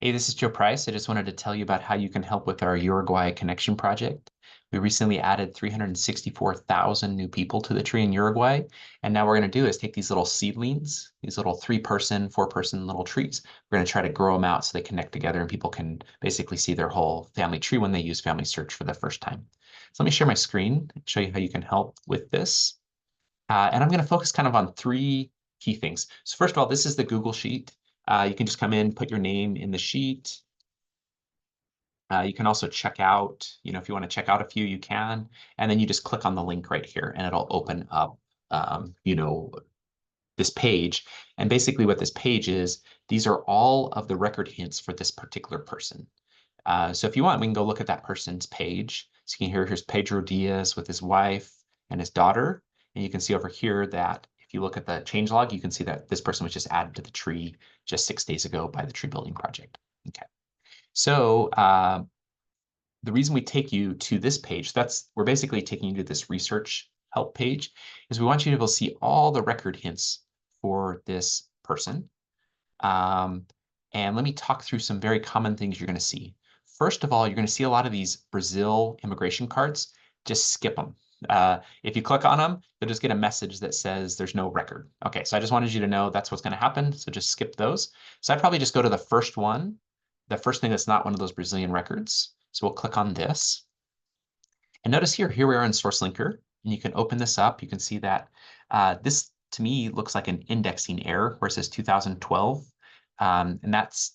Hey, this is Joe Price. I just wanted to tell you about how you can help with our Uruguay connection project. We recently added 364,000 new people to the tree in Uruguay. And now what we're going to do is take these little seedlings, these little 3-person, 4-person little trees. We're going to try to grow them out so they connect together and people can basically see their whole family tree when they use Family Search for the first time. So let me share my screen and show you how you can help with this. And I'm going to focus kind of on 3 key things. So first of all, this is the Google Sheet. You can just come in, put your name in the sheet. You can also check out, if you want to check out a few, you can. And then you just click on the link right here and it'll open up, this page. And basically what this page is, these are all of the record hints for this particular person. So if you want, we can go look at that person's page. So you can here's Pedro Diaz with his wife and his daughter. And you can see over here that if you look at the changelog, you can see that this person was just added to the tree just 6 days ago by the tree building project. Okay. So the reason we take you to this page, we're basically taking you to this research help page, is we want you to be able to see all the record hints for this person. And let me talk through some very common things you're going to see. First of all, you're going to see a lot of these Brazil immigration cards. Just skip them. If you click on them, you'll just get a message that says there's no record. Okay, so I just wanted you to know that's what's going to happen. So just skip those. So I'd probably just go to the first one, the first thing that's not one of those Brazilian records. So we'll click on this. And notice here we are in Source Linker. And you can open this up. You can see that this, to me, looks like an indexing error where it says 2012. And that's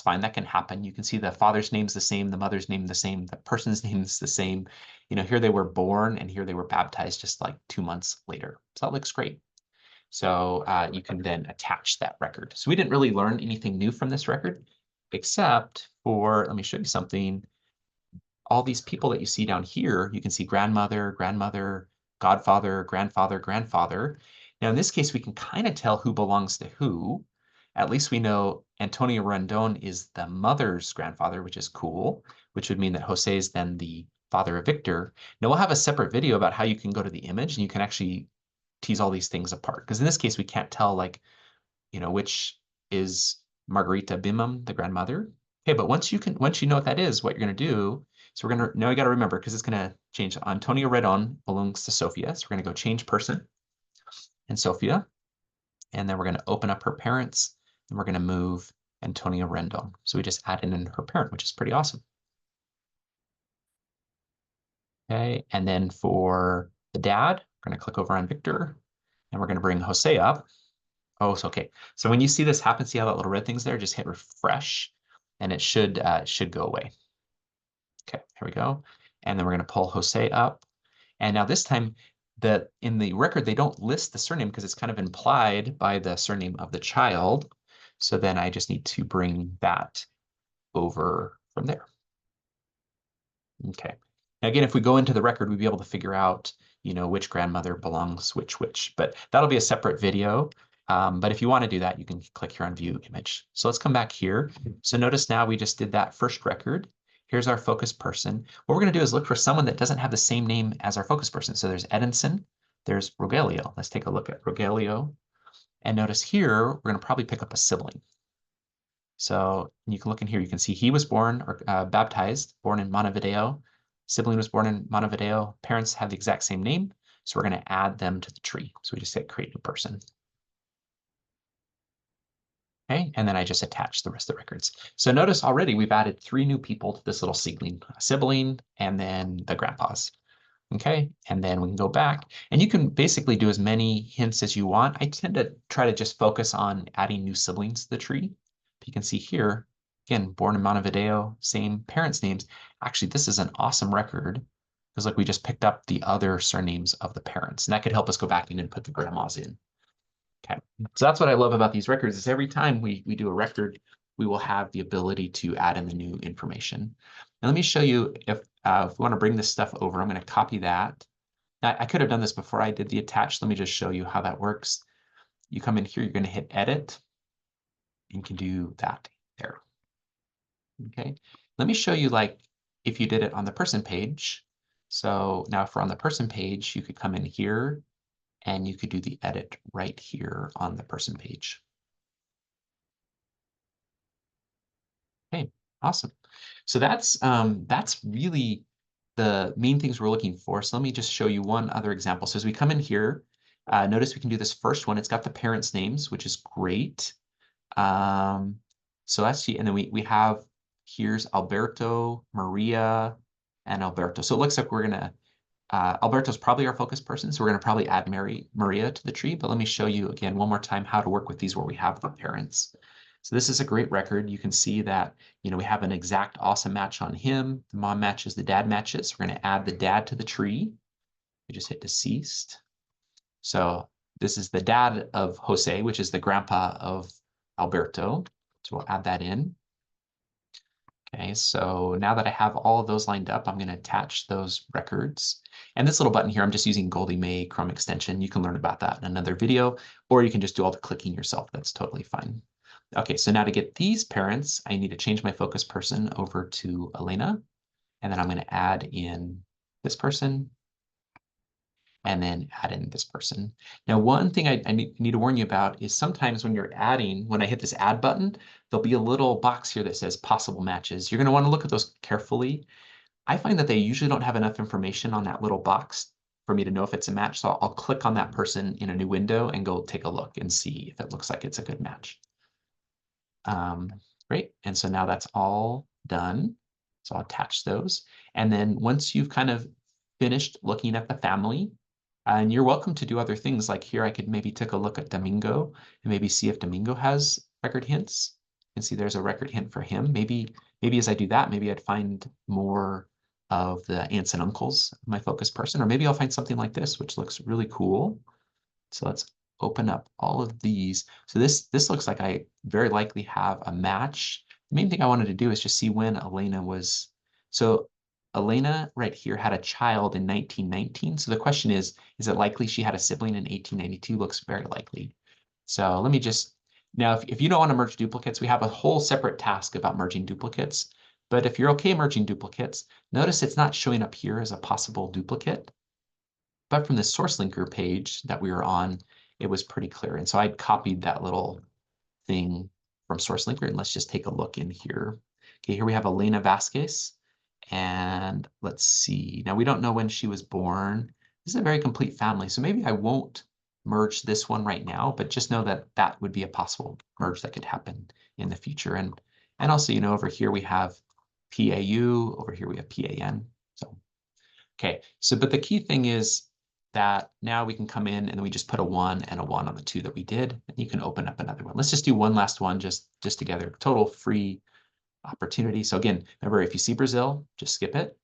fine. That can happen. You can see the father's name's the same, the mother's name the same, the person's name is the same. Here they were born and here they were baptized just like 2 months later. So that looks great. So you can then attach that record. So we didn't really learn anything new from this record, except for, let me show you something. All these people that you see down here, you can see grandmother, grandmother, godfather, grandfather, grandfather. Now, in this case, we can kind of tell who belongs to who. At least we know Antonio Rondon is the mother's grandfather, which is cool, which would mean that Jose is then the father of Victor. Now, we'll have a separate video about how you can go to the image and you can actually tease all these things apart. Because in this case, we can't tell, like, which is Margarita Bimham, the grandmother. Okay, but once you know what that is, what you're going to do, so now you got to remember, because it's going to change. Antonio Redon belongs to Sophia. So we're going to go change person and Sophia. And then we're going to open up her parents and we're going to move Antonio Rendon. So we just add in her parent, which is pretty awesome. Okay, and then for the dad, we're going to click over on Victor and we're going to bring Jose up. Oh, so okay. So when you see this happen, see how that little red thing's there? Just hit refresh and it should go away. Okay, here we go. And then we're going to pull Jose up. And now this time, in the record, they don't list the surname because it's kind of implied by the surname of the child. So then I just need to bring that over from there. Okay. Now again, if we go into the record, we'd be able to figure out, which grandmother belongs which. But that'll be a separate video. But if you want to do that, you can click here on View Image. So let's come back here. So notice now we just did that first record. Here's our focus person. What we're going to do is look for someone that doesn't have the same name as our focus person. So there's Edinson, there's Rogelio. Let's take a look at Rogelio. And notice here, we're going to probably pick up a sibling. So you can look in here, you can see he was born or baptized, born in Montevideo. Sibling was born in Montevideo. Parents have the exact same name. So we're going to add them to the tree. So we just hit create new person. Okay, and then I just attach the rest of the records. So notice already we've added 3 new people to this little seedling, a sibling, and then the grandpas. Okay, and then we can go back and you can basically do as many hints as you want. I tend to try to just focus on adding new siblings to the tree. You can see here, again, born in Montevideo, same parents' names. Actually, this is an awesome record because like we just picked up the other surnames of the parents and that could help us go back in and put the grandmas in. Okay, so that's what I love about these records is every time we do a record, we will have the ability to add in the new information. And let me show you if we want to bring this stuff over, I'm going to copy that. Now, I could have done this before I did the attach. Let me just show you how that works. You come in here, you're going to hit edit and you can do that there. Okay, let me show you like if you did it on the person page. So now if we're on the person page, you could come in here and you could do the edit right here on the person page. Okay, Awesome. So that's really the main things we're looking for. So let me just show you one other example. So as we come in here, notice we can do this first one. It's got the parents' names, which is great. Um, so let's see, and then we have here's Alberto, Maria, and Alberto. So it looks like we're gonna Alberto's probably our focus person, so we're gonna probably add Maria to the tree. But let me show you again one more time how to work with these where we have the parents. So this is a great record. You can see that, we have an exact awesome match on him. The mom matches, the dad matches. We're going to add the dad to the tree. We just hit deceased. So this is the dad of Jose, which is the grandpa of Alberto. So we'll add that in. Okay, so now that I have all of those lined up, I'm going to attach those records. And this little button here, I'm just using Goldie May Chrome extension. You can learn about that in another video, or you can just do all the clicking yourself. That's totally fine. Okay, so now to get these parents, I need to change my focus person over to Elena. And then I'm going to add in this person and then add in this person. Now, one thing I need to warn you about is sometimes when you're adding, when I hit this add button, there'll be a little box here that says possible matches. You're going to want to look at those carefully. I find that they usually don't have enough information on that little box for me to know if it's a match. So I'll click on that person in a new window and go take a look and see if it looks like it's a good match. Great. And so now that's all done. So I'll attach those. And then once you've kind of finished looking at the family, and you're welcome to do other things like here, I could maybe take a look at Domingo and maybe see if Domingo has record hints. And see there's a record hint for him. Maybe as I do that, maybe I'd find more of the aunts and uncles of my focus person, or maybe I'll find something like this, which looks really cool. So let's open up all of these. So this looks like I very likely have a match. The main thing I wanted to do is just see when Elena was. So Elena right here had a child in 1919. So the question is it likely she had a sibling in 1892? Looks very likely. So let me just, now if you don't want to merge duplicates, we have a whole separate task about merging duplicates. But if you're okay merging duplicates, notice it's not showing up here as a possible duplicate. But from the source linker page that we were on, it was pretty clear. And so I copied that little thing from source linker, and let's just take a look in here. Okay, here we have Elena Vasquez. And let's see. Now we don't know when she was born. This is a very complete family. So maybe I won't merge this one right now, but just know that that would be a possible merge that could happen in the future. And also, over here we have PAU, over here we have PAN. So, okay. So, but the key thing is that now we can come in and we just put a 1 and a 1 on the 2 that we did, and you can open up another one. Let's just do one last one just together. Total free opportunity. So again, remember, if you see Brazil, just skip it.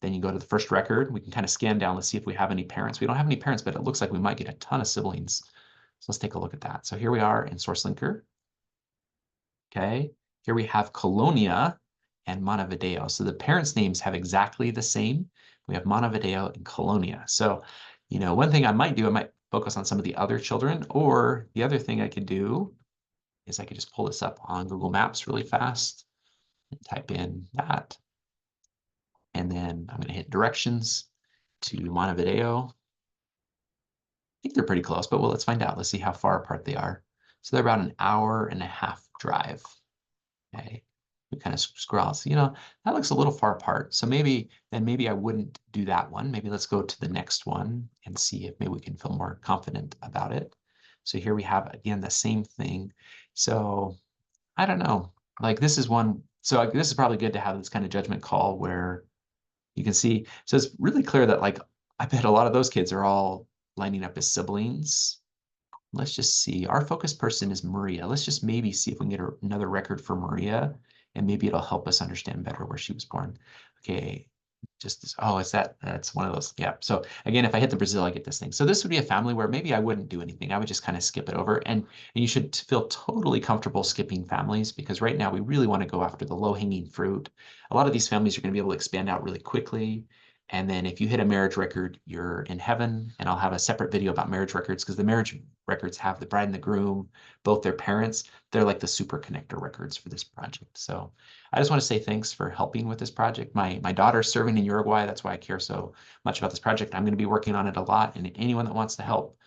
Then you go to the first record. We can kind of scan down. Let's see if we have any parents. We don't have any parents, but it looks like we might get a ton of siblings. So let's take a look at that. So here we are in Source Linker. Okay, here we have Colonia and Montevideo. So the parents' names have exactly the same. We have Montevideo and Colonia. So, one thing I might do, I might focus on some of the other children, or the other thing I could do is I could just pull this up on Google Maps really fast and type in that. And then I'm going to hit directions to Montevideo. I think they're pretty close, but well, let's find out. Let's see how far apart they are. So they're about an hour and a half drive. Okay. We kind of scroll. So, that looks a little far apart. So maybe I wouldn't do that one. Maybe let's go to the next one and see if maybe we can feel more confident about it. So here we have, again, the same thing. So I don't know. Like this is one. So this is probably good to have this kind of judgment call where you can see. So it's really clear that like, I bet a lot of those kids are all lining up as siblings. Let's just see. Our focus person is Maria. Let's just maybe see if we can get another record for Maria, and maybe it'll help us understand better where she was born. Okay, oh, that's one of those. Yeah. So again, if I hit the Brazil, I get this thing. So this would be a family where maybe I wouldn't do anything. I would just kind of skip it over. And you should feel totally comfortable skipping families, because right now we really want to go after the low-hanging fruit. A lot of these families are going to be able to expand out really quickly. And then if you hit a marriage record, you're in heaven. And I'll have a separate video about marriage records, because the marriage records have the bride and the groom, both their parents. They're like the super connector records for this project. So I just want to say thanks for helping with this project. My daughter's serving in Uruguay. That's why I care so much about this project. I'm going to be working on it a lot. And anyone that wants to help,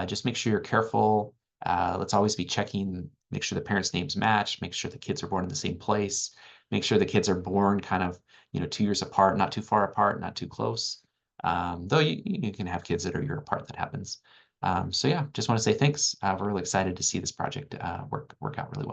just make sure you're careful. Let's always be checking, make sure the parents' names match, make sure the kids are born in the same place. make sure the kids are born kind of, 2 years apart, not too far apart, not too close. Though you can have kids that are a year apart that happens. So yeah, just want to say thanks. We're really excited to see this project work out really well.